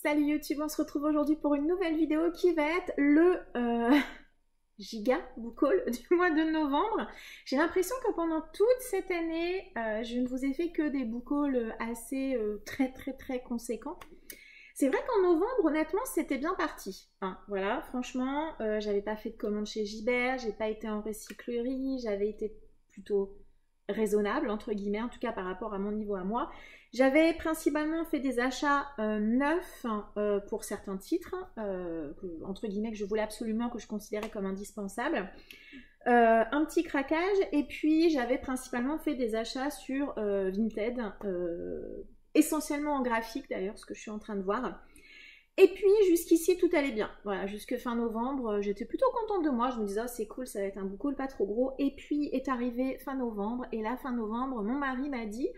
Salut YouTube, on se retrouve aujourd'hui pour une nouvelle vidéo qui va être le giga book haul du mois de novembre. J'ai l'impression que pendant toute cette année, je ne vous ai fait que des book hauls assez très conséquents. C'est vrai qu'en novembre, honnêtement, c'était bien parti. Hein, voilà, franchement, j'avais pas fait de commande chez Gibert, j'ai pas été en recyclerie, j'avais été plutôt raisonnable, entre guillemets, en tout cas par rapport à mon niveau à moi. J'avais principalement fait des achats neufs pour certains titres, entre guillemets, que je voulais absolument, que je considérais comme indispensables. Un petit craquage, et puis j'avais principalement fait des achats sur Vinted, essentiellement en graphique d'ailleurs, ce que je suis en train de voir. Et puis jusqu'ici tout allait bien, voilà, jusque fin novembre, j'étais plutôt contente de moi, je me disais oh, c'est cool, ça va être un book haul pas trop gros. Et puis est arrivé fin novembre, et là fin novembre, mon mari m'a dit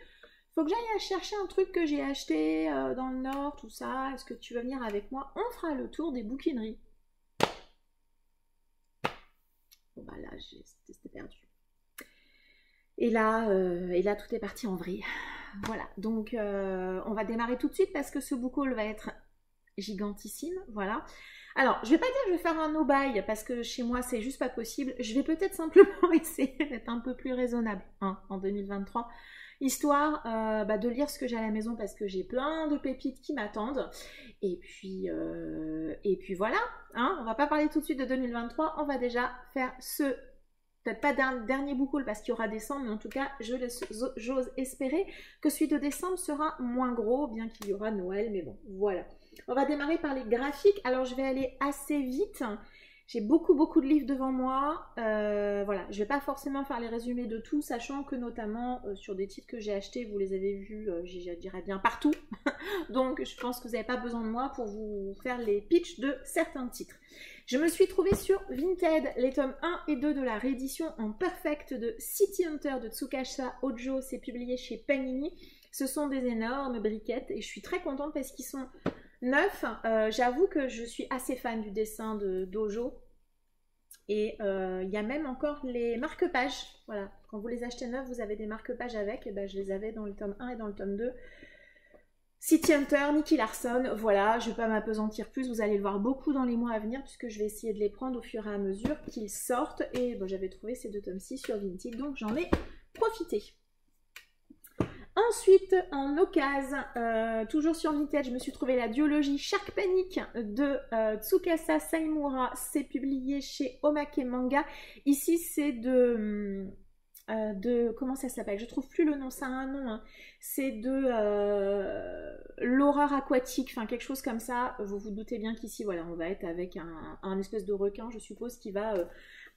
faut que j'aille chercher un truc que j'ai acheté dans le Nord, tout ça, est-ce que tu veux venir avec moi? On fera le tour des bouquineries. Bon bah là, c'était perdu. Et là, tout est parti en vrille. Voilà, donc on va démarrer tout de suite parce que ce book haul va être gigantissime, voilà. Alors, je vais pas dire que je vais faire un no-buy parce que chez moi, c'est juste pas possible. Je vais peut-être simplement essayer d'être un peu plus raisonnable hein, en 2023. Histoire de lire ce que j'ai à la maison parce que j'ai plein de pépites qui m'attendent. Et puis voilà, hein, on va pas parler tout de suite de 2023, on va déjà faire ce, peut-être pas dernier book haul parce qu'il y aura décembre, mais en tout cas, j'ose espérer que celui de décembre sera moins gros, bien qu'il y aura Noël, mais bon, voilà. On va démarrer par les graphiques, alors je vais aller assez vite. J'ai beaucoup de livres devant moi, voilà, je ne vais pas forcément faire les résumés de tout, sachant que notamment sur des titres que j'ai achetés, vous les avez vus, je dirais bien partout, donc je pense que vous n'avez pas besoin de moi pour vous faire les pitchs de certains titres. Je me suis trouvée sur Vinted les tomes 1 et 2 de la réédition en perfect de City Hunter de Tsukasa Ojo, c'est publié chez Panini. Ce sont des énormes briquettes et je suis très contente parce qu'ils sont neufs. J'avoue que je suis assez fan du dessin d'Ojo. Et il y a même encore les marque-pages. Voilà, quand vous les achetez neufs, vous avez des marque-pages avec. Et ben, je les avais dans le tome 1 et dans le tome 2. City Hunter, Nicky Larson, voilà, je ne vais pas m'apesantir plus, vous allez le voir beaucoup dans les mois à venir puisque je vais essayer de les prendre au fur et à mesure qu'ils sortent. Et ben, j'avais trouvé ces deux tomes-ci sur Vinted, donc j'en ai profité. Ensuite, en occasion, toujours sur Vinted, je me suis trouvé la duologie Shark Panic de Tsukasa Saimura. C'est publié chez Omake Manga. Ici, c'est de comment ça s'appelle? Je trouve plus le nom, ça a un nom. Hein. C'est de l'horreur aquatique, enfin quelque chose comme ça. Vous vous doutez bien qu'ici, voilà, on va être avec un espèce de requin, je suppose, qui va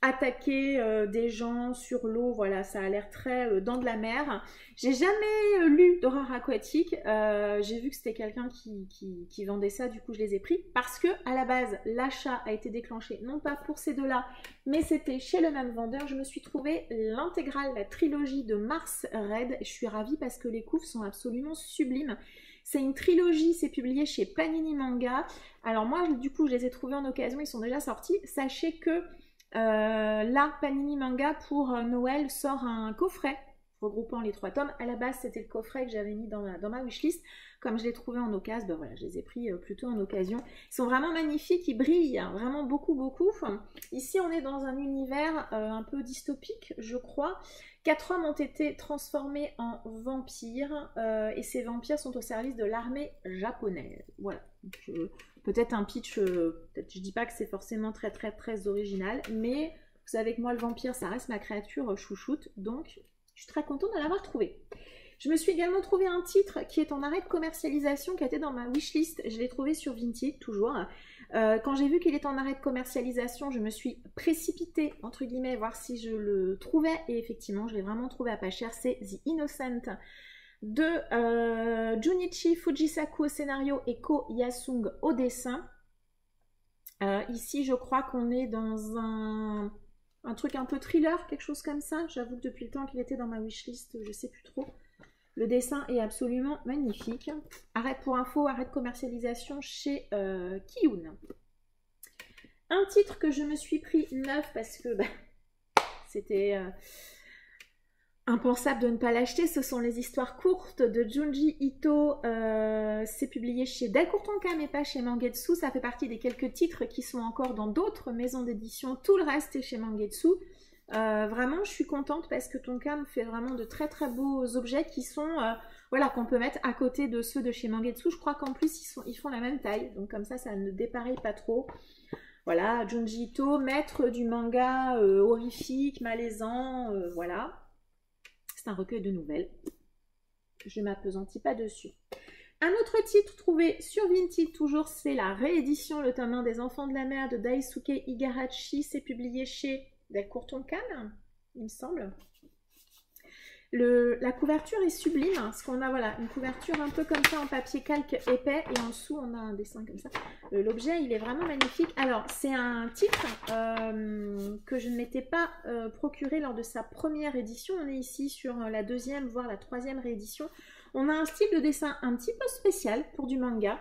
attaquer des gens sur l'eau, voilà, ça a l'air très dans de la mer. J'ai jamais lu d'horreur aquatique, j'ai vu que c'était quelqu'un qui vendait ça, du coup je les ai pris, parce que à la base, l'achat a été déclenché, non pas pour ces deux-là, mais c'était chez le même vendeur. Je me suis trouvé l'intégrale, la trilogie de Mars Red, je suis ravie parce que les couves sont absolument sublimes. C'est une trilogie, c'est publié chez Panini Manga. Alors moi, du coup, je les ai trouvés en occasion, ils sont déjà sortis. Sachez que là, Panini Manga pour Noël sort un coffret regroupant les 3 tomes. À la base, c'était le coffret que j'avais mis dans ma wishlist. Comme je l'ai trouvé en occasion, ben voilà, je les ai pris plutôt en occasion. Ils sont vraiment magnifiques, ils brillent hein, vraiment beaucoup. Ici, on est dans un univers un peu dystopique, je crois. 4 hommes ont été transformés en vampires et ces vampires sont au service de l'armée japonaise. Voilà. Peut-être un pitch, je dis pas que c'est forcément très original, mais vous savez que moi le vampire ça reste ma créature chouchoute, donc je suis très contente de l'avoir trouvé. Je me suis également trouvé un titre qui est en arrêt de commercialisation, qui était dans ma wishlist, je l'ai trouvé sur Vinted toujours. Quand j'ai vu qu'il était en arrêt de commercialisation, je me suis précipitée, entre guillemets, voir si je le trouvais, et effectivement je l'ai vraiment trouvé à pas cher, c'est The Innocent de Junichi Fujisaku au scénario et Ko Yasung au dessin. Ici, je crois qu'on est dans un truc un peu thriller, quelque chose comme ça. J'avoue que depuis le temps qu'il était dans ma wishlist, je sais plus trop. Le dessin est absolument magnifique. Arrête pour info, arrêt de commercialisation chez Kiyun. Un titre que je me suis pris neuf parce que bah, c'était... Impensable de ne pas l'acheter, ce sont les histoires courtes de Junji Ito. C'est publié chez Delcourt Tonka mais pas chez Mangetsu. Ça fait partie des quelques titres qui sont encore dans d'autres maisons d'édition. Tout le reste est chez Mangetsu. Vraiment, je suis contente parce que Tonka me fait vraiment de très très beaux objets qui sont, voilà, qu'on peut mettre à côté de ceux de chez Mangetsu. Je crois qu'en plus ils font la même taille, donc comme ça ne dépareille pas trop. Voilà, Junji Ito, maître du manga horrifique, malaisant, voilà. C'est un recueil de nouvelles. Je ne m'appesantis pas dessus. Un autre titre trouvé sur Vinted, toujours, c'est la réédition, le tome 1 des Enfants de la Mer de Daisuke Igarashi. C'est publié chez Delcourt Tonka, il me semble. La couverture est sublime, parce qu'on a voilà, une couverture un peu comme ça en papier calque épais et en dessous on a un dessin comme ça. L'objet il est vraiment magnifique. Alors c'est un titre que je ne m'étais pas procuré lors de sa première édition. On est ici sur la deuxième voire la troisième réédition. On a un style de dessin un petit peu spécial pour du manga.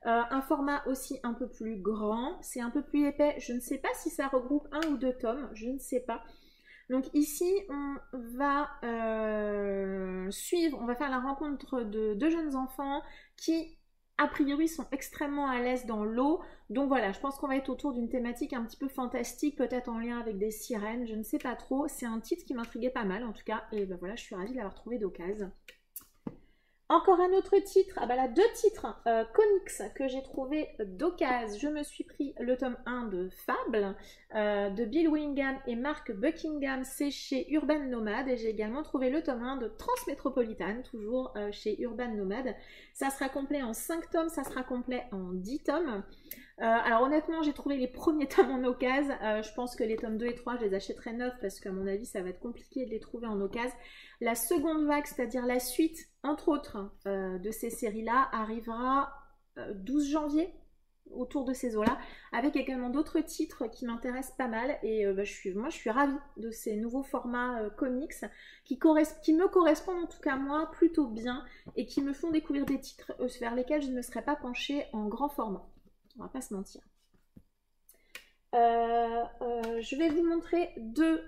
Un format aussi un peu plus grand, c'est un peu plus épais. Je ne sais pas si ça regroupe 1 ou 2 tomes, je ne sais pas. Donc ici, on va on va faire la rencontre de 2 jeunes enfants qui, a priori, sont extrêmement à l'aise dans l'eau. Donc voilà, je pense qu'on va être autour d'une thématique un petit peu fantastique, peut-être en lien avec des sirènes, je ne sais pas trop. C'est un titre qui m'intriguait pas mal en tout cas, et ben voilà, je suis ravie de l'avoir trouvé d'occasion. Encore un autre titre, ah bah là 2 titres comics que j'ai trouvé d'occasion. Je me suis pris le tome 1 de Fable de Bill Willingham et Mark Buckingham, c'est chez Urban Nomad, et j'ai également trouvé le tome 1 de Transmétropolitane, toujours chez Urban Nomad. Ça sera complet en 5 tomes, ça sera complet en 10 tomes. Alors honnêtement j'ai trouvé les premiers tomes en occasion, je pense que les tomes 2 et 3 je les achèterai neufs parce qu'à mon avis ça va être compliqué de les trouver en occasion. La seconde vague, c'est-à-dire la suite entre autres de ces séries là, arrivera 12 janvier autour de ces eaux-là, avec également d'autres titres qui m'intéressent pas mal, et moi je suis ravie de ces nouveaux formats comics qui me correspondent en tout cas moi plutôt bien et qui me font découvrir des titres vers lesquels je ne me serais pas penchée en grand format. On va pas se mentir. Je vais vous montrer 2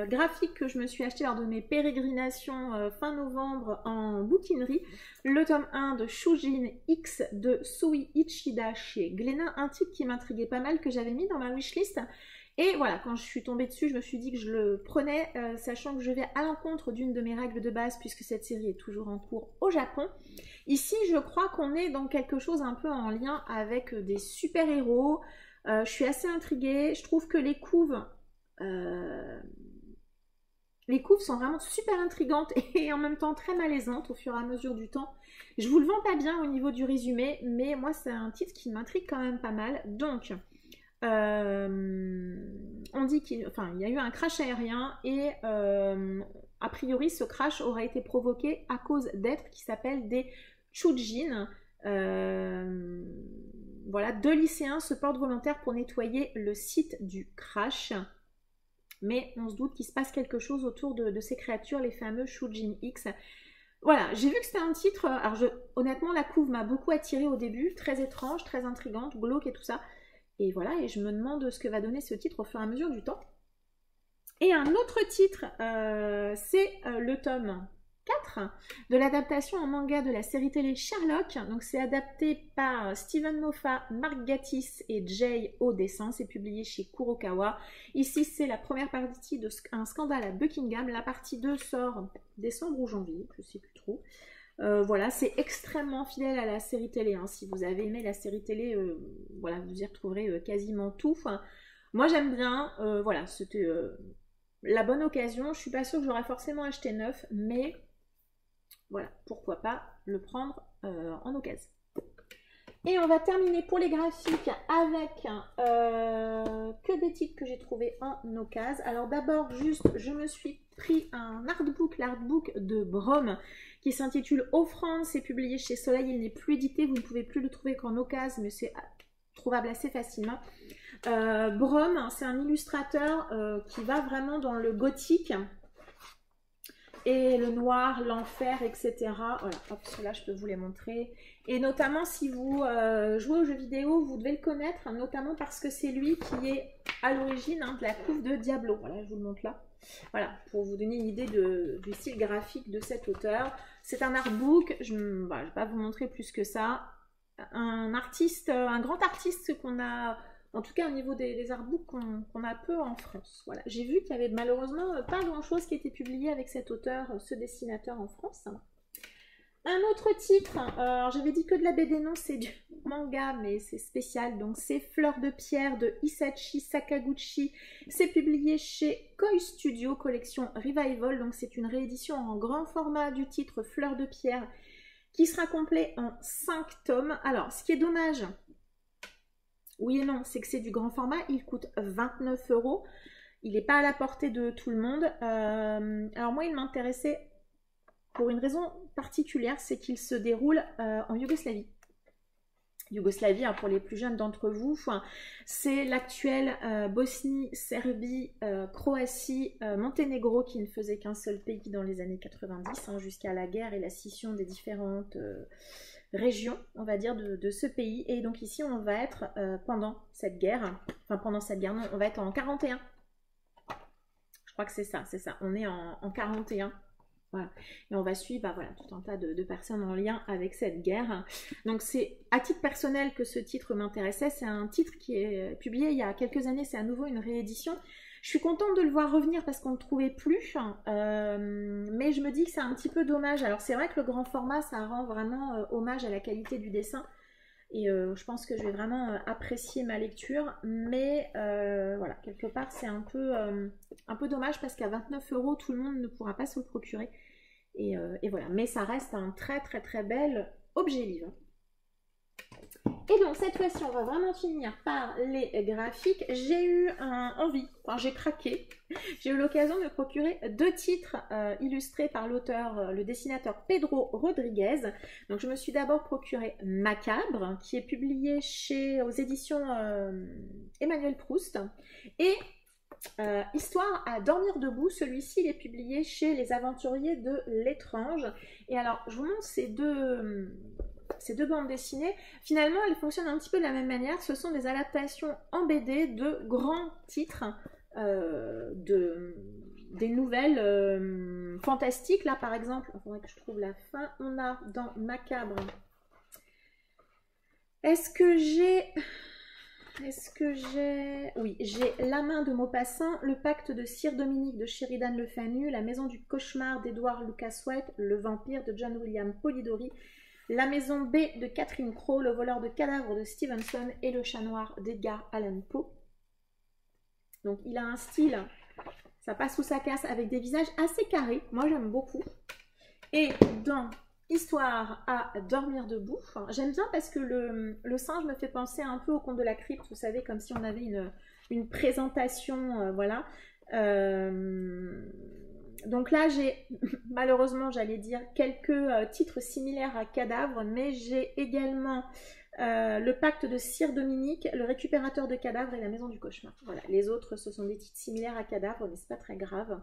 graphiques que je me suis acheté lors de mes pérégrinations fin novembre en bouquinerie. Le tome 1 de Shujin X de Sui Ichida chez Glénat, un titre qui m'intriguait pas mal, que j'avais mis dans ma wishlist. Et voilà, quand je suis tombée dessus, je me suis dit que je le prenais, sachant que je vais à l'encontre d'une de mes règles de base, puisque cette série est toujours en cours au Japon. Ici, je crois qu'on est dans quelque chose un peu en lien avec des super-héros. Je suis assez intriguée. Je trouve que les couves sont vraiment super intrigantes et en même temps très malaisantes au fur et à mesure du temps. Je vous le vends pas bien au niveau du résumé, mais moi, c'est un titre qui m'intrigue quand même pas mal. Donc... on dit qu'il y a eu un crash aérien et a priori ce crash aurait été provoqué à cause d'êtres qui s'appellent des Chujin. Voilà, 2 lycéens se portent volontaires pour nettoyer le site du crash, mais on se doute qu'il se passe quelque chose autour de ces créatures, les fameux Shujin X. Voilà, j'ai vu que c'était un titre, alors honnêtement la couve m'a beaucoup attirée au début, très étrange, très intrigante, glauque et tout ça. Et voilà, et je me demande ce que va donner ce titre au fur et à mesure du temps. Et un autre titre, c'est le tome 4 de l'adaptation en manga de la série télé Sherlock. Donc c'est adapté par Steven Moffat, Mark Gatiss et Jay au dessin. C'est publié chez Kurokawa. Ici, c'est la première partie de Un scandale à Buckingham. La partie 2 sort décembre ou janvier, je ne sais plus trop. Voilà, c'est extrêmement fidèle à la série télé, hein. Si vous avez aimé la série télé, voilà, vous y retrouverez quasiment tout. Enfin, moi j'aime bien, voilà, c'était la bonne occasion. Je suis pas sûre que j'aurais forcément acheté neuf, mais voilà, pourquoi pas le prendre en occasion. Et on va terminer pour les graphiques avec que des titres que j'ai trouvés en occasion. Alors d'abord, juste, je me suis pris un artbook, l'artbook de Brom, qui s'intitule Offrande. C'est publié chez Soleil, il n'est plus édité, vous ne pouvez plus le trouver qu'en occasion, mais c'est trouvable assez facilement. Brom, c'est un illustrateur qui va vraiment dans le gothique. et le noir, l'enfer, etc. Voilà, hop, ceux-là, je peux vous les montrer. Et notamment, si vous jouez aux jeux vidéo, vous devez le connaître, notamment parce que c'est lui qui est à l'origine de la couve de Diablo. Voilà, je vous le montre là. Voilà, pour vous donner une idée du style graphique de cet auteur. C'est un artbook, je ne vais pas vous montrer plus que ça. Un artiste, un grand artiste qu'on a... En tout cas, au niveau des artbooks qu'on a peu en France. Voilà. J'ai vu qu'il y avait malheureusement pas grand-chose qui était publié avec cet auteur, ce dessinateur en France. Un autre titre, alors j'avais dit que de la BD, non, c'est du manga, mais c'est spécial. Donc c'est Fleurs de pierre de Hisashi Sakaguchi. C'est publié chez Koi Studio, collection Revival. Donc c'est une réédition en grand format du titre Fleurs de pierre, qui sera complet en 5 tomes. Alors, ce qui est dommage... Oui et non, c'est que c'est du grand format, il coûte 29 €. Il n'est pas à la portée de tout le monde. Alors moi, il m'intéressait pour une raison particulière, c'est qu'il se déroule en Yougoslavie. Yougoslavie, hein, pour les plus jeunes d'entre vous, c'est l'actuelle Bosnie, Serbie, Croatie, Monténégro, qui ne faisait qu'un seul pays dans les années 90, hein, jusqu'à la guerre et la scission des différentes... région, on va dire, de ce pays. Et donc ici, on va être pendant cette guerre, enfin pendant cette guerre, non, on va être en 41. Je crois que c'est ça, on est en 41. Voilà. Et on va suivre voilà, tout un tas de personnes en lien avec cette guerre. Donc c'est à titre personnel que ce titre m'intéressait. C'est un titre qui est publié il y a quelques années, c'est à nouveau une réédition. Je suis contente de le voir revenir parce qu'on ne le trouvait plus, mais je me dis que c'est un petit peu dommage. Alors c'est vrai que le grand format, ça rend vraiment hommage à la qualité du dessin, et je pense que je vais vraiment apprécier ma lecture, mais voilà, quelque part c'est un peu dommage parce qu'à 29 €, tout le monde ne pourra pas se le procurer, et voilà, mais ça reste un très très très bel objet livre. Et donc cette fois-ci, on va vraiment finir par les graphiques. J'ai eu envie, enfin j'ai craqué, j'ai eu l'occasion de me procurer 2 titres illustrés par l'auteur, le dessinateur Pedro Rodriguez. Donc je me suis d'abord procuré Macabre, qui est publié aux éditions Emmanuel Proust, et Histoire à dormir debout. Celui-ci il est publié chez Les Aventuriers de l'Étrange. Et alors je vous montre ces deux bandes dessinées. Finalement, elles fonctionnent un petit peu de la même manière. Ce sont des adaptations en BD de grands titres, des nouvelles fantastiques. Là, par exemple, il faudrait que je trouve la fin. On a dans Macabre. Oui, j'ai La main de Maupassant, Le pacte de Sir Dominique de Sheridan Le Fanu, La maison du cauchemar d'Edward Lucas White, Le vampire de John William Polidori, La maison B de Catherine Crowe, Le voleur de cadavres de Stevenson et Le chat noir d'Edgar Allan Poe. Donc il a un style, ça passe sous sa casse, avec des visages assez carrés. Moi j'aime beaucoup. Et dans Histoire à dormir debout, j'aime bien parce que le singe me fait penser un peu au conte de la crypte, vous savez, comme si on avait une présentation, voilà. Donc là, j'ai malheureusement, j'allais dire, quelques titres similaires à Cadavre, mais j'ai également Le pacte de Sir Dominique, Le récupérateur de cadavres et La maison du cauchemar. Voilà, les autres, ce sont des titres similaires à Cadavre, mais c'est pas très grave.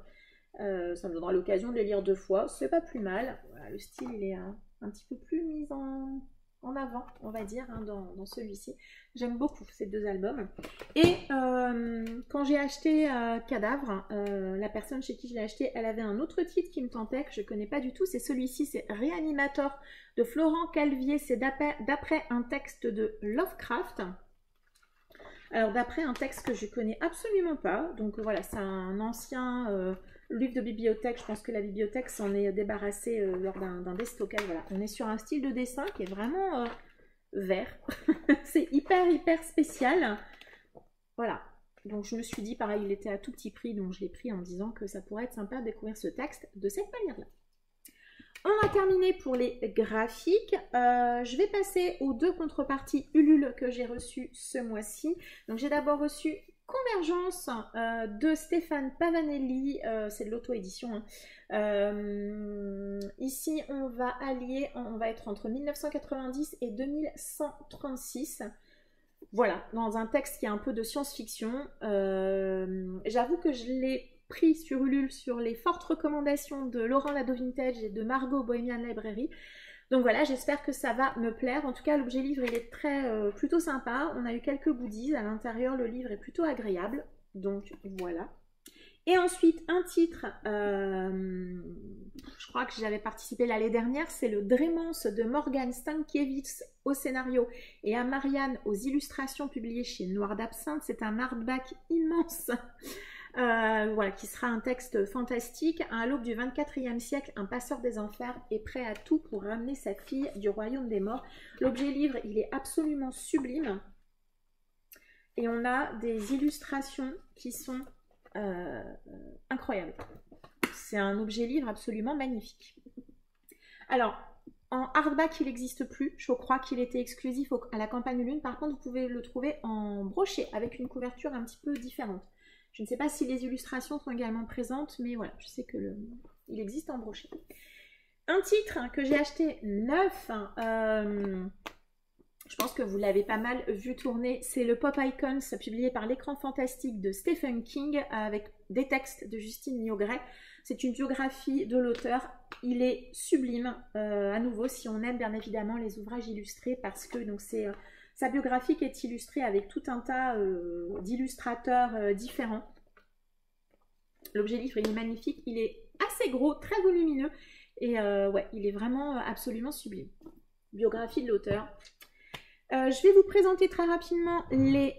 Ça me donnera l'occasion de les lire 2 fois, c'est pas plus mal. Voilà, le style, il est un petit peu plus mis en avant, on va dire, hein, dans celui-ci. J'aime beaucoup ces 2 albums. Et quand j'ai acheté Cadavre, la personne chez qui je l'ai acheté, elle avait un autre titre qui me tentait, que je ne connais pas du tout. C'est celui-ci, c'est Réanimator de Florent Calvier. C'est d'après un texte de Lovecraft. Alors d'après un texte que je ne connais absolument pas. Donc voilà, c'est un ancien... livre de bibliothèque, je pense que la bibliothèque s'en est débarrassée lors d'un déstockage. Voilà, on est sur un style de dessin qui est vraiment vert. C'est hyper spécial. Voilà, donc je me suis dit, pareil, il était à tout petit prix, donc je l'ai pris en me disant que ça pourrait être sympa de découvrir ce texte de cette manière-là. On a terminé pour les graphiques. Je vais passer aux 2 contreparties Ulule que j'ai reçues ce mois-ci. Donc j'ai d'abord reçu Convergence de Stéphane Pavanelli, c'est de l'auto-édition. Ici, on va être entre 1990 et 2136. Voilà, dans un texte qui est un peu de science-fiction. J'avoue que je l'ai pris sur Ulule sur les fortes recommandations de Laurent Lado Vintage et de Margot Bohemian Library. Donc voilà, j'espère que ça va me plaire. En tout cas, l'objet livre, il est plutôt sympa. On a eu quelques goodies. À l'intérieur, le livre est plutôt agréable. Donc voilà. Et ensuite, un titre, je crois que j'avais participé l'année dernière, c'est le Drémence de Morgane Stankiewicz au scénario et à Marianne aux illustrations, publié chez Noir d'Absinthe. C'est un hardback immense. Voilà, qui sera un texte fantastique. À l'aube du 24e siècle, un passeur des enfers est prêt à tout pour ramener sa fille du royaume des morts. L'objet livre, il est absolument sublime. Et on a des illustrations qui sont incroyables. C'est un objet livre absolument magnifique. Alors, en hardback, il n'existe plus. Je crois qu'il était exclusif à la campagne lune. Par contre, vous pouvez le trouver en brochet avec une couverture un petit peu différente. Je ne sais pas si les illustrations sont également présentes, mais voilà, je sais que il existe en brochet. Un titre que j'ai acheté neuf, je pense que vous l'avez pas mal vu tourner, c'est le Pop Icons, publié par l'Écran Fantastique de Stephen King, avec des textes de Justine Niogret. C'est une biographie de l'auteur. Il est sublime, à nouveau, si on aime bien évidemment les ouvrages illustrés, parce que donc c'est... sa biographie qui est illustrée avec tout un tas d'illustrateurs différents. L'objet livre, il est magnifique, il est assez gros, très volumineux, et ouais, il est vraiment absolument sublime. Biographie de l'auteur. Je vais vous présenter très rapidement les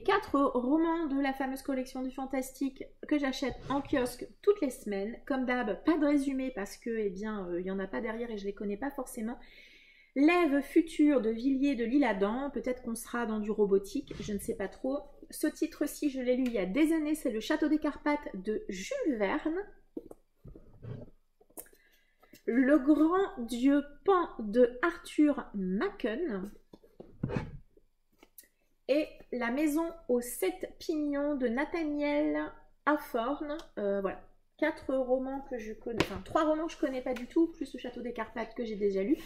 4 romans de la fameuse collection du Fantastique que j'achète en kiosque toutes les semaines. Comme d'hab, pas de résumé parce que, eh bien, il n'y en a pas derrière et je ne les connais pas forcément. L'Ève future de Villiers de l'Isle-Adam, peut-être qu'on sera dans du robotique, je ne sais pas trop. Ce titre-ci, je l'ai lu il y a des années, c'est Le Château des Carpates de Jules Verne. Le Grand Dieu Pan de Arthur Machen. Et La Maison aux 7 pignons de Nathaniel Hawthorne. Voilà. 4 romans que je connais, enfin 3 romans que je connais pas du tout, plus Le Château des Carpates que j'ai déjà lu.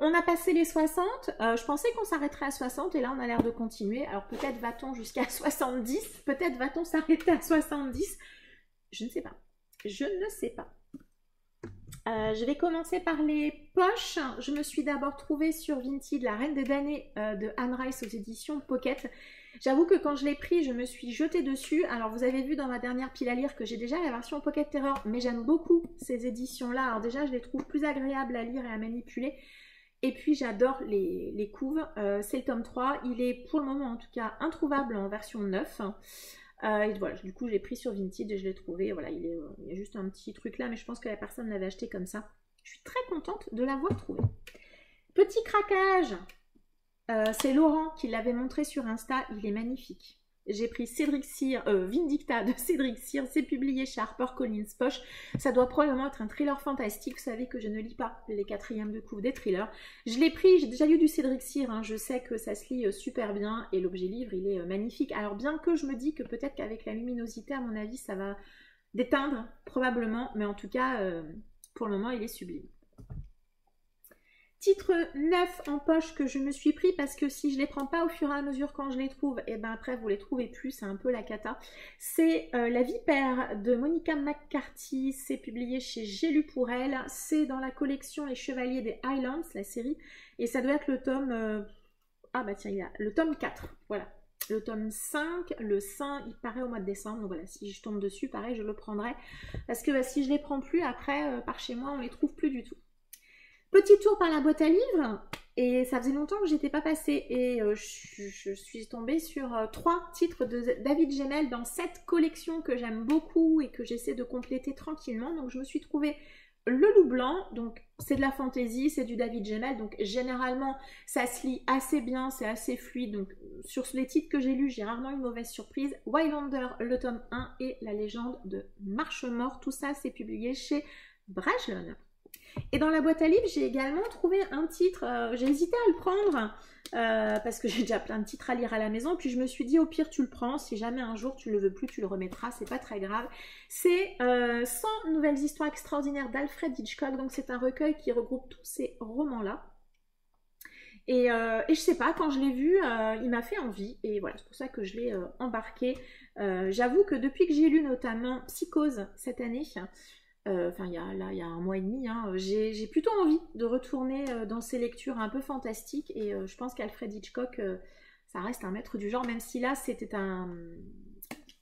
On a passé les 60, je pensais qu'on s'arrêterait à 60 et là on a l'air de continuer. Alors peut-être va-t-on jusqu'à 70, peut-être va-t-on s'arrêter à 70, je ne sais pas. Je ne sais pas. Je vais commencer par les poches. Je me suis d'abord trouvée sur Vinted La Reine des damnés de Anne Rice aux éditions Pocket. J'avoue que quand je l'ai pris, je me suis jetée dessus. Alors vous avez vu dans ma dernière pile à lire que j'ai déjà la version Pocket Terror, mais j'aime beaucoup ces éditions-là. Alors déjà, je les trouve plus agréables à lire et à manipuler. Et puis j'adore les couves. C'est le tome 3. Il est pour le moment en tout cas introuvable en version 9. Et voilà, du coup j'ai pris sur Vinted et je l'ai trouvé. Voilà, il y a juste un petit truc là, mais je pense que la personne l'avait acheté comme ça. Je suis très contente de l'avoir trouvé. Petit craquage. C'est Laurent qui l'avait montré sur Insta. Il est magnifique. J'ai pris Vindicta de Cédric Cyr, c'est publié chez HarperCollins Poche. Ça doit probablement être un thriller fantastique. Vous savez que je ne lis pas les 4e de couve des thrillers. Je l'ai pris, j'ai déjà lu du Cédric Cyr, hein, je sais que ça se lit super bien et l'objet livre il est magnifique. Alors bien que je me dis que peut-être qu'avec la luminosité, à mon avis, ça va déteindre probablement, mais en tout cas, pour le moment, il est sublime. Titre 9 en poche que je me suis pris parce que si je les prends pas au fur et à mesure quand je les trouve, et ben après vous les trouvez plus, c'est un peu la cata. C'est La Vipère de Monica McCarthy, c'est publié chez J'ai lu pour elle, c'est dans la collection Les Chevaliers des Highlands, la série, et ça doit être le tome, ah bah tiens il y a le tome 4, voilà. Le tome 5, le 5, il paraît au mois de décembre, donc voilà, si je tombe dessus, pareil, je le prendrai, parce que si je les prends plus, après, par chez moi, on les trouve plus du tout. Petit tour par la boîte à livres, et ça faisait longtemps que j'étais pas passée, et je suis tombée sur 3 titres de David Gemmell dans cette collection que j'aime beaucoup et que j'essaie de compléter tranquillement. Donc je me suis trouvée Le Loup Blanc, donc c'est de la fantaisie, c'est du David Gemmell, donc généralement ça se lit assez bien, c'est assez fluide, donc sur les titres que j'ai lus, j'ai rarement une mauvaise surprise. Wildlander, le tome 1 et La Légende de Marchemort, tout ça c'est publié chez Brajlon. Et dans la boîte à livres, j'ai également trouvé un titre, j'ai hésité à le prendre parce que j'ai déjà plein de titres à lire à la maison, puis je me suis dit au pire tu le prends, si jamais un jour tu le veux plus, tu le remettras, c'est pas très grave. C'est 100 nouvelles histoires extraordinaires d'Alfred Hitchcock, donc c'est un recueil qui regroupe tous ces romans-là. Et je sais pas, quand je l'ai vu, il m'a fait envie. Et voilà, c'est pour ça que je l'ai embarqué. J'avoue que depuis que j'ai lu notamment Psychose cette année, enfin il y a un mois et demi, hein, j'ai plutôt envie de retourner dans ces lectures un peu fantastiques. Et je pense qu'Alfred Hitchcock, ça reste un maître du genre, même si là c'était un...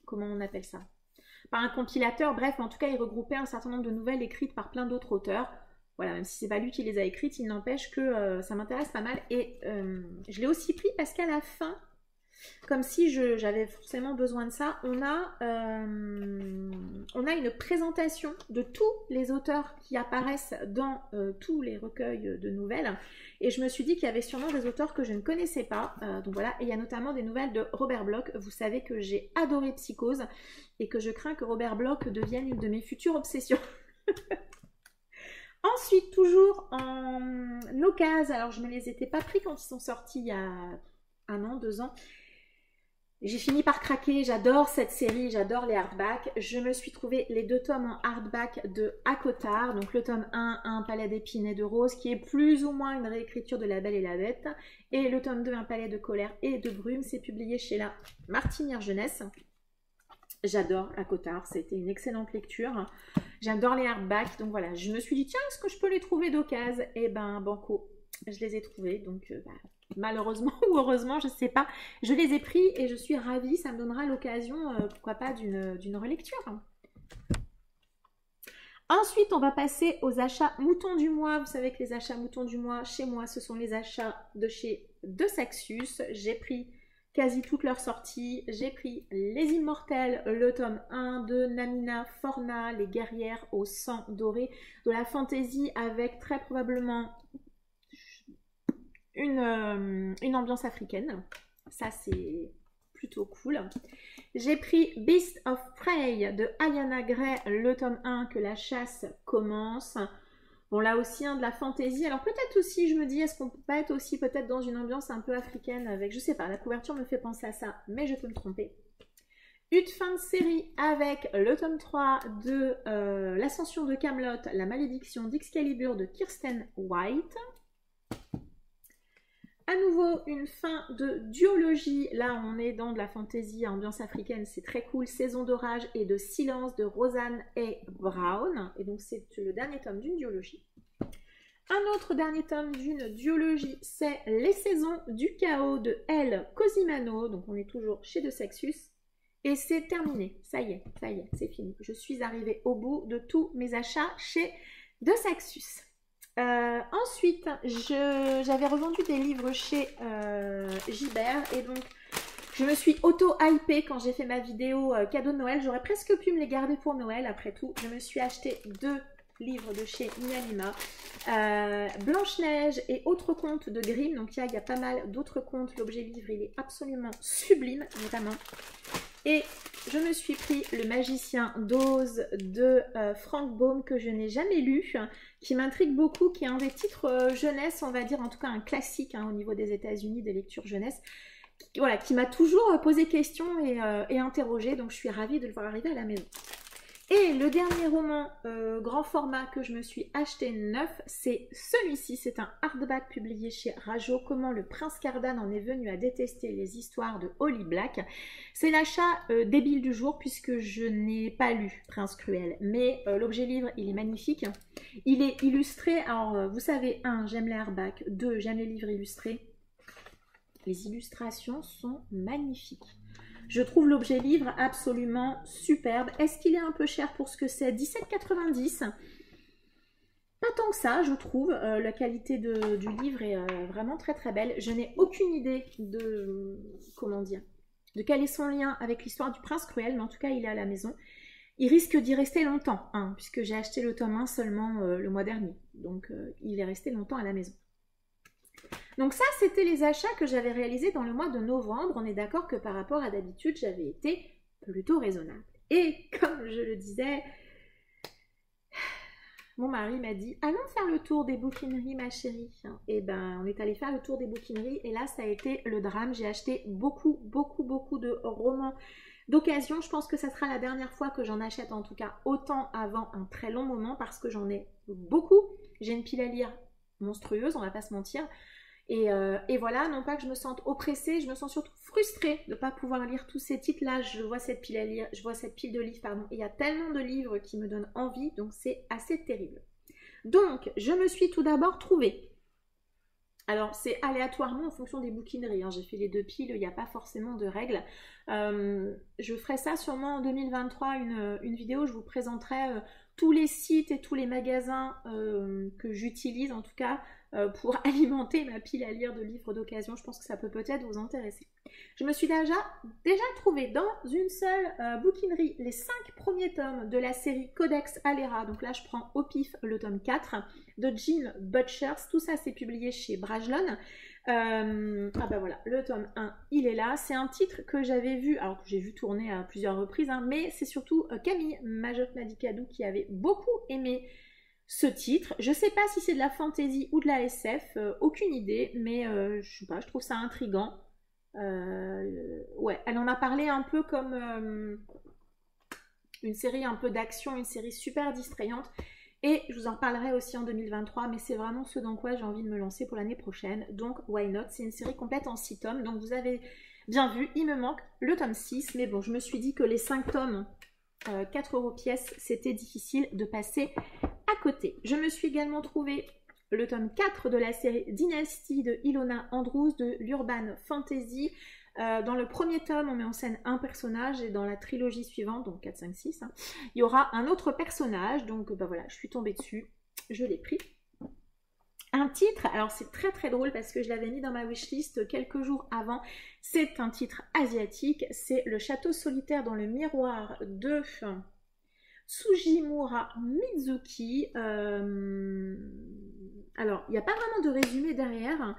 Comment on appelle ça? Pas un compilateur, bref, en tout cas il regroupait un certain nombre de nouvelles écrites par plein d'autres auteurs. Voilà, même si c'est pas lui qui les a écrites, il n'empêche que ça m'intéresse pas mal. Et je l'ai aussi pris parce qu'à la fin, comme si j'avais forcément besoin de ça, on a une présentation de tous les auteurs qui apparaissent dans tous les recueils de nouvelles. Et je me suis dit qu'il y avait sûrement des auteurs que je ne connaissais pas. Donc voilà, et il y a notamment des nouvelles de Robert Bloch. Vous savez que j'ai adoré Psychose et que je crains que Robert Bloch devienne une de mes futures obsessions. Ensuite, toujours en occasion, alors je ne me les étais pas pris quand ils sont sortis il y a 1 an, 2 ans. J'ai fini par craquer, j'adore cette série, j'adore les hardbacks. Je me suis trouvé les 2 tomes en hardback de Acotar, donc le tome 1, Un palais d'épines et de roses, qui est plus ou moins une réécriture de La Belle et la Bête, et le tome 2, Un palais de colère et de brume, c'est publié chez la Martinière Jeunesse. J'adore Acotar, c'était une excellente lecture. J'adore les hardbacks, donc voilà, je me suis dit, tiens, est-ce que je peux les trouver d'occasion? Eh ben, banco, je les ai trouvés, donc malheureusement ou heureusement, je ne sais pas, je les ai pris et je suis ravie, ça me donnera l'occasion, pourquoi pas, d'une relecture. Ensuite, on va passer aux achats moutons du mois. Vous savez que les achats moutons du mois, chez moi, ce sont les achats de chez De Saxus. J'ai pris quasi toutes leurs sorties. J'ai pris Les Immortels, le tome 1 de Namina Forna, Les guerrières au sang doré, de la fantaisie avec très probablement une ambiance africaine. Ça, c'est plutôt cool. J'ai pris Beast of Prey de Ayana Gray, le tome 1, que la chasse commence. Bon, là aussi, de la fantaisie. Alors peut-être aussi, je me dis, est-ce qu'on peut pas être aussi peut-être dans une ambiance un peu africaine avec, je sais pas, la couverture me fait penser à ça, mais je peux me tromper. Une fin de série avec le tome 3 de L'Ascension de Camelot, La malédiction d'Excalibur de Kirsten White. À nouveau, une fin de duologie. Là, on est dans de la fantaisie à ambiance africaine. C'est très cool. Saison d'orage et de silence de Rosanne et Brown. Et donc, c'est le dernier tome d'une duologie. Un autre dernier tome d'une duologie, c'est Les saisons du chaos de Elle Cosimano. Donc, on est toujours chez De Saxus. Et c'est terminé. Ça y est, c'est fini. Je suis arrivée au bout de tous mes achats chez De Saxus. Ensuite, j'avais revendu des livres chez Gibert et donc je me suis auto-hypée quand j'ai fait ma vidéo cadeau de Noël. J'aurais presque pu me les garder pour Noël après tout. Je me suis acheté 2 livres de chez Mialima, Blanche-Neige et autres contes de Grimm. Donc il y a pas mal d'autres contes. L'objet livre, il est absolument sublime, vraiment. Et je me suis pris Le Magicien d'Oz de Frank Baum, que je n'ai jamais lu, qui m'intrigue beaucoup, qui est un des titres jeunesse, on va dire, en tout cas un classique au niveau des États-Unis, des lectures jeunesse, qui m'a toujours posé question et interrogé, donc je suis ravie de le voir arriver à la maison. Et le dernier roman grand format que je me suis acheté neuf, c'est celui-ci. C'est un hardback publié chez Rajo. Comment le prince Cardan en est venu à détester les histoires de Holly Black. C'est l'achat débile du jour puisque je n'ai pas lu Prince Cruel. Mais l'objet livre, il est magnifique. Il est illustré. Alors, vous savez, 1, j'aime les hardbacks. 2, j'aime les livres illustrés. Les illustrations sont magnifiques. Je trouve l'objet livre absolument superbe. Est-ce qu'il est un peu cher pour ce que c'est? 17,90 €. Pas tant que ça, je trouve. La qualité du livre est vraiment très très belle. Je n'ai aucune idée de, comment dire, de quel est son lien avec l'histoire du prince cruel, mais en tout cas, il est à la maison. Il risque d'y rester longtemps, puisque j'ai acheté le tome 1 seulement le mois dernier. Donc, il est resté longtemps à la maison. Donc ça, c'était les achats que j'avais réalisés dans le mois de novembre. On est d'accord que par rapport à d'habitude, j'avais été plutôt raisonnable. Et comme je le disais, mon mari m'a dit « Allons faire le tour des bouquineries, ma chérie. » Et ben, on est allé faire le tour des bouquineries et là, ça a été le drame. J'ai acheté beaucoup de romans d'occasion. Je pense que ça sera la dernière fois que j'en achète, en tout cas autant avant un très long moment, parce que j'en ai beaucoup. J'ai une pile à lire monstrueuse, on va pas se mentir. Et voilà, non pas que je me sente oppressée, je me sens surtout frustrée de ne pas pouvoir lire tous ces titres-là. Je vois cette pile à lire, je vois cette pile de livres, pardon. Il y a tellement de livres qui me donnent envie, donc c'est assez terrible. Donc, je me suis tout d'abord trouvée. Alors, c'est aléatoirement en fonction des bouquineries. Hein. J'ai fait les 2 piles, il n'y a pas forcément de règles. Je ferai ça sûrement en 2023, une vidéo où je vous présenterai tous les sites et tous les magasins que j'utilise, en tout cas, pour alimenter ma pile à lire de livres d'occasion. Je pense que ça peut peut-être vous intéresser. Je me suis déjà trouvée dans une seule bouquinerie les 5 premiers tomes de la série Codex Alera. Donc là, je prends au pif le tome 4 de Jim Butchers. Tout ça, c'est publié chez Brajlon. Ah bah voilà, le tome 1, il est là. C'est un titre que j'avais vu, alors que j'ai vu tourner à plusieurs reprises, hein, mais c'est surtout Camille Majok-Madikadou qui avait beaucoup aimé ce titre. Je sais pas si c'est de la fantasy ou de la SF, aucune idée, mais je sais pas, je trouve ça intriguant. Ouais, elle en a parlé un peu comme une série un peu d'action, une série super distrayante. Et je vous en parlerai aussi en 2023, mais c'est vraiment ce dans quoi j'ai envie de me lancer pour l'année prochaine. Donc, why not? C'est une série complète en 6 tomes. Donc, vous avez bien vu, il me manque le tome 6. Mais bon, je me suis dit que les 5 tomes, 4 € pièce, c'était difficile de passer à côté. Je me suis également trouvé le tome 4 de la série Dynasty de Ilona Andrews de l'Urban Fantasy. Dans le premier tome, on met en scène un personnage et dans la trilogie suivante, donc 4, 5, 6, hein, il y aura un autre personnage. Donc bah voilà, je suis tombée dessus, je l'ai pris. Un titre, alors c'est très très drôle parce que je l'avais mis dans ma wishlist quelques jours avant. C'est un titre asiatique, c'est Le Château solitaire dans le miroir de Tsujimura Mizuki. Alors, il n'y a pas vraiment de résumé derrière.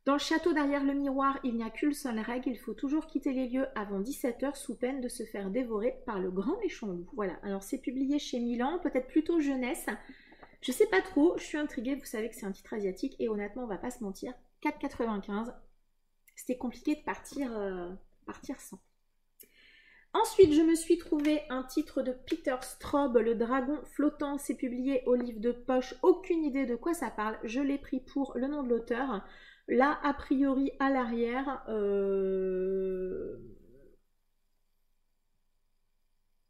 Dans le château derrière le miroir, il n'y a qu'une seule règle, il faut toujours quitter les lieux avant 17 h sous peine de se faire dévorer par le grand méchant loup. Voilà, alors c'est publié chez Milan, peut-être plutôt jeunesse. Je sais pas trop, je suis intriguée, vous savez que c'est un titre asiatique et honnêtement, on va pas se mentir, 4,95, c'était compliqué de partir sans. Ensuite, je me suis trouvé un titre de Peter Straub, Le Dragon Flottant, c'est publié au livre de poche, aucune idée de quoi ça parle, je l'ai pris pour le nom de l'auteur. Là, a priori, à l'arrière,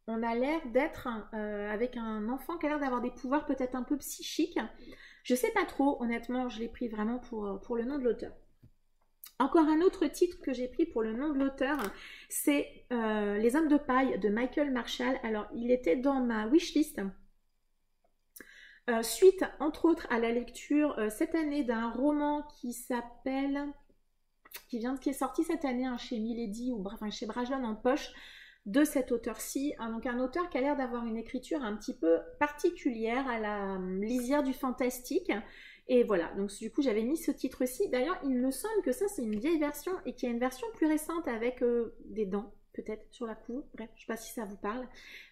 on a l'air d'être avec un enfant qui a l'air d'avoir des pouvoirs peut-être un peu psychiques. Je sais pas trop, honnêtement, je l'ai pris vraiment pour le nom de l'auteur. Encore un autre titre que j'ai pris pour le nom de l'auteur, c'est Les Hommes de paille de Michael Marshall. Alors, il était dans ma wishlist. Suite, entre autres, à la lecture cette année d'un roman qui est sorti cette année hein, chez Milady ou enfin, chez Brajlon en poche de cet auteur-ci. Donc un auteur qui a l'air d'avoir une écriture un petit peu particulière à la lisière du fantastique. Et voilà, donc du coup j'avais mis ce titre-ci. D'ailleurs, il me semble que ça c'est une vieille version et qu'il y a une version plus récente avec des dents. Peut-être sur la couve, bref, je sais pas si ça vous parle.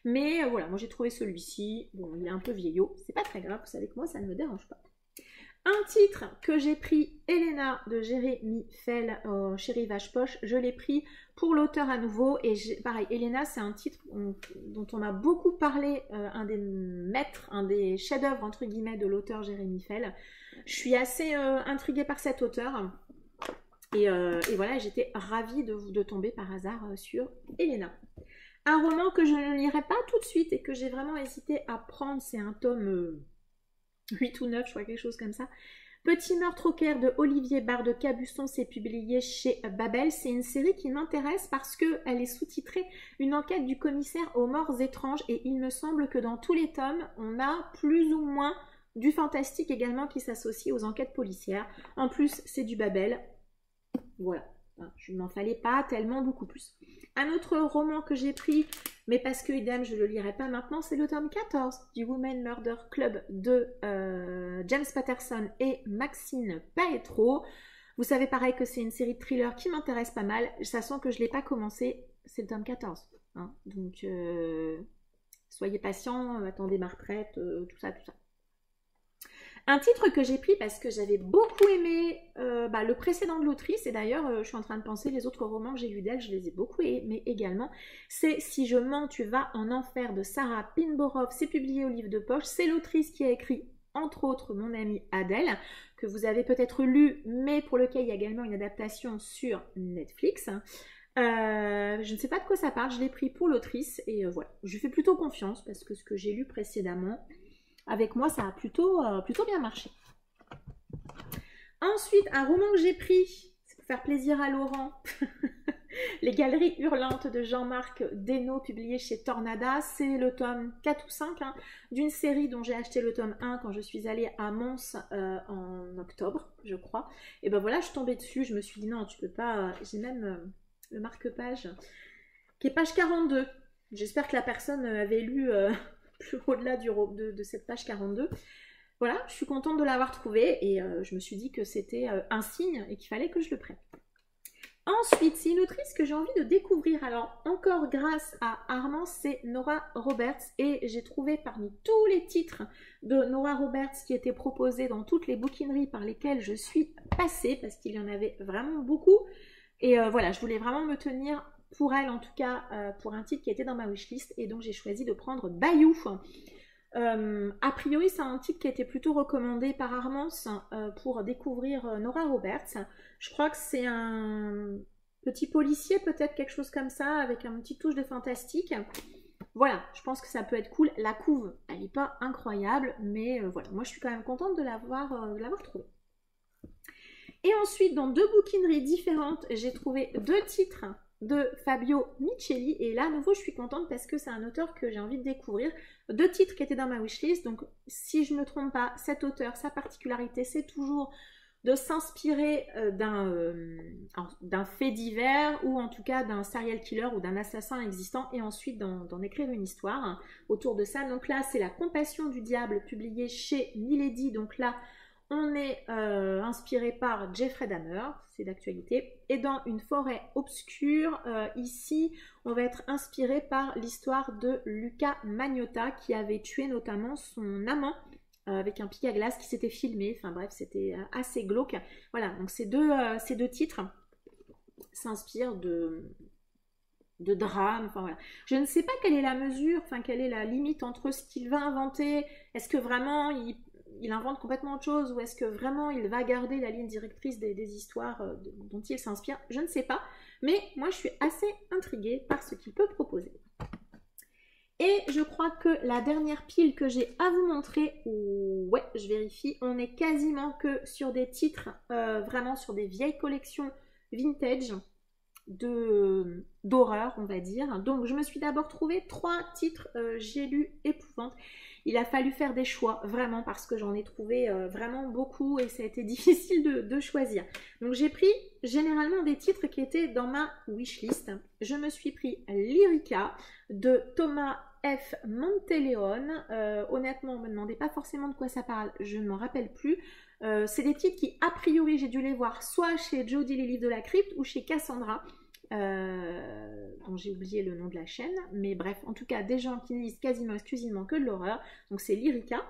Mais voilà, moi j'ai trouvé celui-ci. Bon, il est un peu vieillot, c'est pas très grave, vous savez que moi ça ne me dérange pas. Un titre que j'ai pris, Elena de Jérémy Fell, chez Rivage Poche, je l'ai pris pour l'auteur à nouveau. Et pareil, Elena, c'est un titre dont on m'a beaucoup parlé, un des maîtres, un des chefs-d'œuvre entre guillemets de l'auteur Jérémy Fell. Je suis assez intriguée par cet auteur. Et voilà, j'étais ravie de tomber par hasard sur Elena. Un roman que je ne lirai pas tout de suite et que j'ai vraiment hésité à prendre, c'est un tome 8 ou 9, je crois, quelque chose comme ça. Petit meurtre au Caire de Olivier Barre de Cabusson, c'est publié chez Babel. C'est une série qui m'intéresse parce qu'elle est sous-titrée « Une enquête du commissaire aux morts étranges » et il me semble que dans tous les tomes, on a plus ou moins du fantastique également qui s'associe aux enquêtes policières. En plus, c'est du Babel. Voilà, je n'en fallait pas tellement beaucoup plus. Un autre roman que j'ai pris, mais parce que idem, je ne le lirai pas maintenant, c'est le tome 14 du Women Murder Club de James Patterson et Maxine Paetro. Vous savez pareil que c'est une série de thrillers qui m'intéresse pas mal, sachant que je ne l'ai pas commencé, c'est le tome 14. Hein, donc, soyez patients, attendez ma retraite, tout ça, tout ça. Un titre que j'ai pris parce que j'avais beaucoup aimé le précédent de l'autrice, et d'ailleurs je suis en train de penser les autres romans que j'ai lus d'elle, je les ai beaucoup aimés également, c'est Si je mens, tu vas en enfer de Sarah Pinborough, c'est publié au livre de poche, c'est l'autrice qui a écrit entre autres mon amie Adèle, que vous avez peut-être lu, mais pour lequel il y a également une adaptation sur Netflix. Je ne sais pas de quoi ça parle, je l'ai pris pour l'autrice et voilà, je lui fais plutôt confiance parce que ce que j'ai lu précédemment, avec moi, ça a plutôt bien marché. Ensuite, un roman que j'ai pris, c'est pour faire plaisir à Laurent, Les Galeries Hurlantes de Jean-Marc Desnaux, publié chez Tornada. C'est le tome 4 ou 5 hein, d'une série dont j'ai acheté le tome 1 quand je suis allée à Mons en octobre, je crois. Et ben voilà, je suis tombée dessus, je me suis dit non, tu peux pas, j'ai même le marque-page qui est page 42. J'espère que la personne avait lu plus au-delà de cette page 42. Voilà, je suis contente de l'avoir trouvé et je me suis dit que c'était un signe et qu'il fallait que je le prenne. Ensuite, c'est une autrice que j'ai envie de découvrir. Alors, encore grâce à Armand, c'est Nora Roberts. Et j'ai trouvé parmi tous les titres de Nora Roberts qui étaient proposés dans toutes les bouquineries par lesquelles je suis passée, parce qu'il y en avait vraiment beaucoup. Et voilà, je voulais vraiment me tenir pour elle, en tout cas, pour un titre qui était dans ma wishlist. Et donc, j'ai choisi de prendre Bayou. A priori, c'est un titre qui a été plutôt recommandé par Armance pour découvrir Nora Roberts. Je crois que c'est un petit policier, peut-être quelque chose comme ça, avec une petite touche de fantastique. Voilà, je pense que ça peut être cool. La couve, elle n'est pas incroyable, mais voilà, moi je suis quand même contente de l'avoir trouvée. Et ensuite, dans deux bouquineries différentes, j'ai trouvé deux titres de Fabio Micheli, et là à nouveau je suis contente parce que c'est un auteur que j'ai envie de découvrir. Deux titres qui étaient dans ma wishlist, donc si je ne me trompe pas, cet auteur, sa particularité, c'est toujours de s'inspirer d'un fait divers ou en tout cas d'un serial killer ou d'un assassin existant et ensuite d'en écrire une histoire autour de ça. Donc là c'est La Compassion du Diable, publié chez Milady, donc là on est inspiré par Jeffrey Dahmer, c'est d'actualité. Et dans Une forêt obscure, ici, on va être inspiré par l'histoire de Luca Magnotta, qui avait tué notamment son amant avec un pic à glace qui s'était filmé. Enfin bref, c'était assez glauque. Voilà, donc ces deux titres s'inspirent de drame. Enfin voilà. Je ne sais pas quelle est la mesure, enfin quelle est la limite entre ce qu'il va inventer. Est-ce que vraiment il invente complètement autre chose ou est-ce que vraiment il va garder la ligne directrice des histoires dont il s'inspire? Je ne sais pas, mais moi je suis assez intriguée par ce qu'il peut proposer. Et je crois que la dernière pile que j'ai à vous montrer, ouais, je vérifie, on est quasiment que sur des titres, vraiment sur des vieilles collections vintage d'horreur, on va dire. Donc je me suis d'abord trouvé 3 titres, j'ai lu Épouvante. Il a fallu faire des choix, vraiment, parce que j'en ai trouvé vraiment beaucoup et ça a été difficile de choisir. Donc j'ai pris généralement des titres qui étaient dans ma wishlist. Je me suis pris Lyrica de Thomas F. Monteleone. Honnêtement, on ne me demandait pas forcément de quoi ça parle, je ne m'en rappelle plus. C'est des titres qui, a priori, j'ai dû les voir soit chez Jodie les livres de la crypte ou chez Cassandra. Dont j'ai oublié le nom de la chaîne, mais bref, en tout cas des gens qui lisent quasiment exclusivement que de l'horreur, donc c'est Lyrica.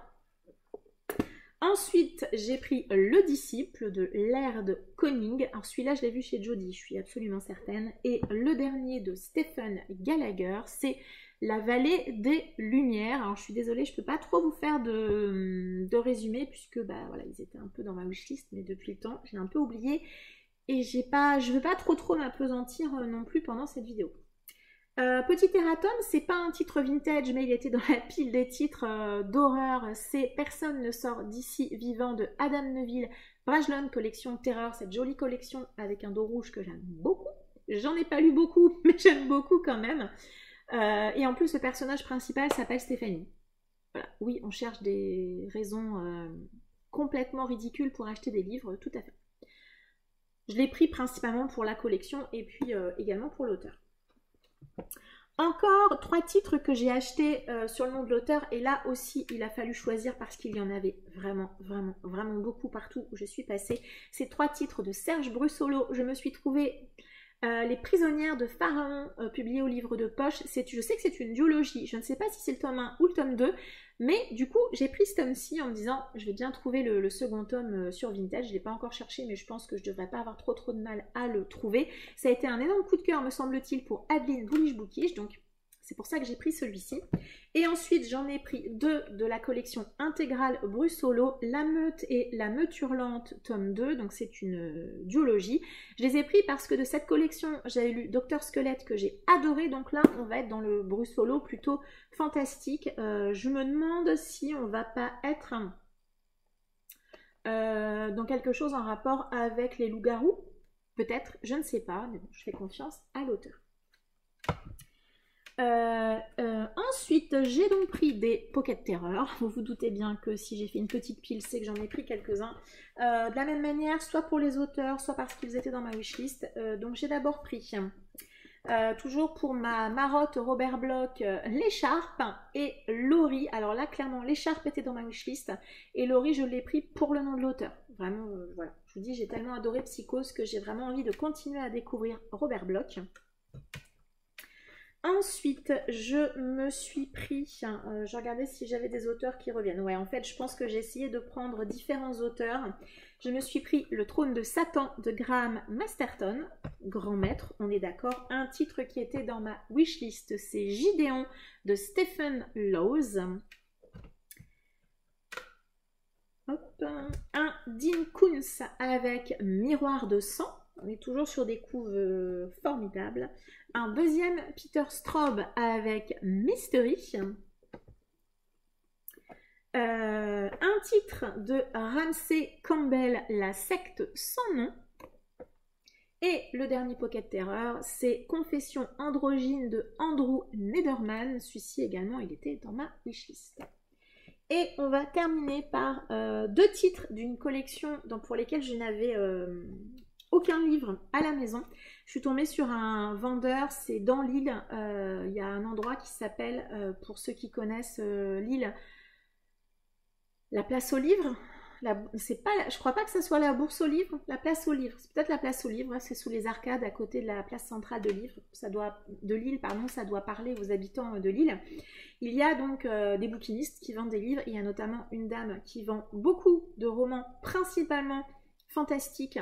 Ensuite j'ai pris Le Disciple de Laird Conning, alors celui-là je l'ai vu chez Jodie, je suis absolument certaine, et le dernier de Stephen Gallagher, c'est La Vallée des Lumières. Alors je suis désolée, je peux pas trop vous faire de résumé puisque bah voilà, ils étaient un peu dans ma wishlist, mais depuis le temps j'ai un peu oublié. Et je ne veux pas trop m'appesantir non plus pendant cette vidéo. Petit erratum, c'est pas un titre vintage, mais il était dans la pile des titres d'horreur. C'est Personne ne sort d'ici vivant de Adam Neville, Brajlon, collection Terreur, cette jolie collection avec un dos rouge que j'aime beaucoup. J'en ai pas lu beaucoup, mais j'aime beaucoup quand même. Et en plus, le personnage principal s'appelle Stéphanie. Voilà. Oui, on cherche des raisons complètement ridicules pour acheter des livres, tout à fait. Je l'ai pris principalement pour la collection et puis également pour l'auteur. Encore 3 titres que j'ai achetés sur le nom de l'auteur et là aussi il a fallu choisir parce qu'il y en avait vraiment beaucoup partout où je suis passée. Ces 3 titres de Serge Brussolo. Je me suis trouvée Les prisonnières de Pharaon, publié au livre de poche. Je sais que c'est une duologie, je ne sais pas si c'est le tome 1 ou le tome 2, mais du coup j'ai pris ce tome-ci en me disant je vais bien trouver le second tome sur Vintage. Je ne l'ai pas encore cherché, mais je pense que je ne devrais pas avoir trop de mal à le trouver. Ça a été un énorme coup de cœur, me semble-t-il, pour Adeline Bullish Bookish, donc c'est pour ça que j'ai pris celui-ci. Et ensuite, j'en ai pris 2 de la collection intégrale Brussolo, La Meute et La Meute Hurlante, tome 2. Donc, c'est une duologie. Je les ai pris parce que de cette collection, j'avais lu Docteur Squelette que j'ai adoré. Donc là, on va être dans le Brussolo plutôt fantastique. Je me demande si on va pas être dans quelque chose en rapport avec les loups-garous. Peut-être, je ne sais pas, mais bon, je fais confiance à l'auteur. Ensuite, j'ai donc pris des Pocket Terror. Vous vous doutez bien que si j'ai fait une petite pile, c'est que j'en ai pris quelques-uns. De la même manière, soit pour les auteurs, soit parce qu'ils étaient dans ma wishlist. Donc j'ai d'abord pris, toujours pour ma marotte Robert Bloch, l'écharpe et Laurie. Alors là, clairement, l'écharpe était dans ma wishlist et Laurie, je l'ai pris pour le nom de l'auteur. Vraiment, voilà. Je vous dis, j'ai tellement adoré Psychose que j'ai vraiment envie de continuer à découvrir Robert Bloch. Ensuite, je me suis pris, je regardais si j'avais des auteurs qui reviennent. Ouais, en fait, je pense que j'ai essayé de prendre différents auteurs. Je me suis pris Le Trône de Satan de Graham Masterton, grand maître, on est d'accord. Un titre qui était dans ma wishlist, c'est Gideon de Stephen Lawes. Hop. Un Dean Koontz avec Miroir de sang. On est toujours sur des couves formidables. Un deuxième Peter Straub avec Mystery. Un titre de Ramsey Campbell, La secte sans nom. Et le dernier Pocket Terror, c'est Confession androgyne de Andrew Nederman. Celui-ci également, il était dans ma wishlist. Et on va terminer par 2 titres d'une collection pour lesquels je n'avais aucun livre à la maison. Je suis tombée sur un vendeur, c'est dans Lille. Il y a un endroit qui s'appelle, pour ceux qui connaissent Lille, la place aux livres. Je crois pas que ce soit la bourse aux livres, la place aux livres. C'est peut-être la place aux livres, c'est sous les arcades à côté de la place centrale de Lille, pardon, ça doit parler aux habitants de Lille. Il y a donc des bouquinistes qui vendent des livres. Il y a notamment une dame qui vend beaucoup de romans, principalement fantastiques,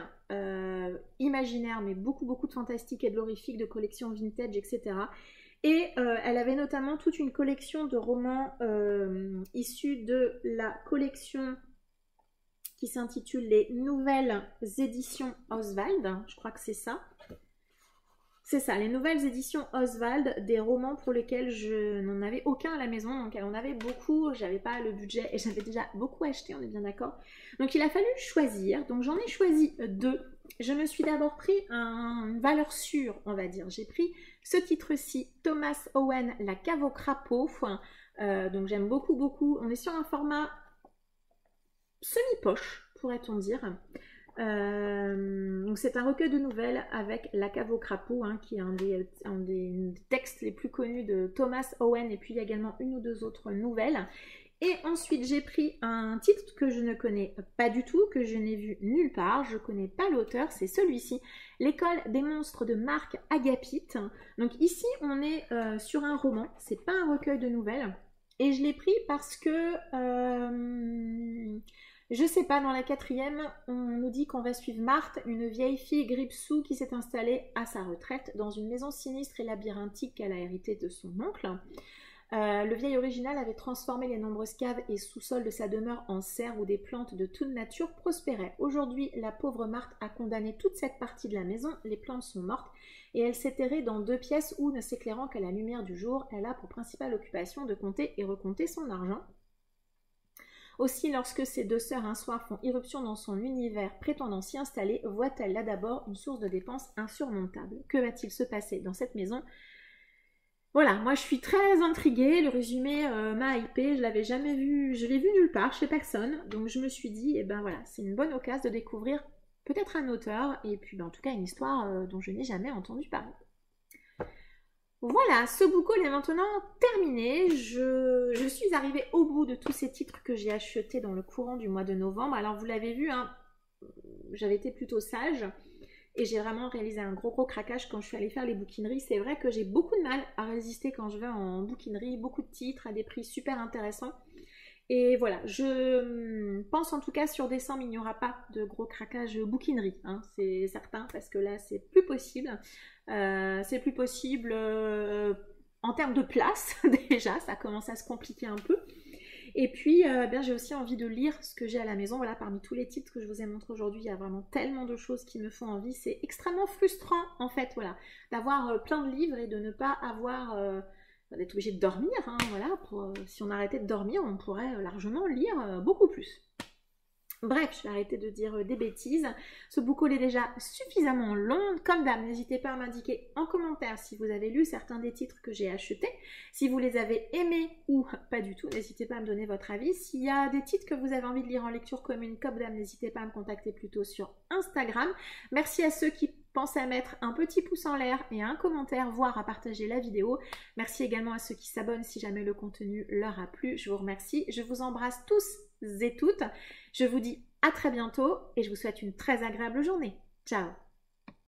imaginaires, mais beaucoup de fantastiques et de l'horrifique, de collections vintage, etc. Et elle avait notamment toute une collection de romans issus de la collection qui s'intitule Les Nouvelles Éditions Oswald. Je crois que c'est ça. C'est ça, les Nouvelles Éditions Oswald, des romans pour lesquels je n'en avais aucun à la maison. Donc elle en avait beaucoup, j'avais pas le budget et j'avais déjà beaucoup acheté, on est bien d'accord. Donc il a fallu choisir, donc j'en ai choisi 2. Je me suis d'abord pris une valeur sûre, on va dire. J'ai pris ce titre-ci, Thomas Owen, La cave au crapaud. Donc j'aime beaucoup. On est sur un format semi-poche, pourrait-on dire. Donc c'est un recueil de nouvelles avec La cave au crapaud, qui est un des textes les plus connus de Thomas Owen, et puis il y a également une ou 2 autres nouvelles. Et ensuite j'ai pris un titre que je ne connais pas du tout, que je n'ai vu nulle part, je ne connais pas l'auteur, c'est celui-ci, L'école des monstres de Marc Agapit. Donc ici on est sur un roman, c'est pas un recueil de nouvelles, et je l'ai pris parce que je sais pas, dans la 4e, on nous dit qu'on va suivre Marthe, une vieille fille grippe-sous qui s'est installée à sa retraite dans une maison sinistre et labyrinthique qu'elle a héritée de son oncle. Le vieil original avait transformé les nombreuses caves et sous-sols de sa demeure en serres où des plantes de toute nature prospéraient. Aujourd'hui, la pauvre Marthe a condamné toute cette partie de la maison, les plantes sont mortes, et elle s'est terrée dans 2 pièces où, ne s'éclairant qu'à la lumière du jour, elle a pour principale occupation de compter et recompter son argent. Aussi, lorsque ses 2 sœurs un soir font irruption dans son univers prétendant s'y installer, voit-elle là d'abord une source de dépenses insurmontable. Que va-t-il se passer dans cette maison ? Voilà, moi je suis très intriguée, le résumé m'a hypée, je l'avais jamais vu, je l'ai vu nulle part, chez personne, donc je me suis dit, eh ben voilà, c'est une bonne occasion de découvrir peut-être un auteur, et puis en tout cas une histoire dont je n'ai jamais entendu parler. Voilà, ce book haul est maintenant terminé. Je suis arrivée au bout de tous ces titres que j'ai achetés dans le courant du mois de novembre. Alors vous l'avez vu, j'avais été plutôt sage et j'ai vraiment réalisé un gros craquage quand je suis allée faire les bouquineries. C'est vrai que j'ai beaucoup de mal à résister quand je vais en bouquinerie, beaucoup de titres à des prix super intéressants. Et voilà, je pense en tout cas sur décembre, il n'y aura pas de gros craquage bouquinerie, c'est certain, parce que là c'est plus possible. en termes de place, déjà, ça commence à se compliquer un peu. Et puis, bien, j'ai aussi envie de lire ce que j'ai à la maison. Voilà, parmi tous les titres que je vous ai montrés aujourd'hui, il y a vraiment tellement de choses qui me font envie. C'est extrêmement frustrant, en fait, voilà, d'avoir plein de livres et de ne pas avoir... d'être obligé de dormir, hein, voilà. Si on arrêtait de dormir, on pourrait largement lire beaucoup plus. Bref, je vais arrêter de dire des bêtises. Ce book haul est déjà suffisamment long. Comme d'hab, n'hésitez pas à m'indiquer en commentaire si vous avez lu certains des titres que j'ai achetés. Si vous les avez aimés ou pas du tout, n'hésitez pas à me donner votre avis. S'il y a des titres que vous avez envie de lire en lecture commune, comme d'hab, n'hésitez pas à me contacter plutôt sur Instagram. Merci à ceux qui pensent à mettre un petit pouce en l'air et un commentaire, voire à partager la vidéo. Merci également à ceux qui s'abonnent si jamais le contenu leur a plu. Je vous remercie. Je vous embrasse tous et toutes. Je vous dis à très bientôt et je vous souhaite une très agréable journée. Ciao!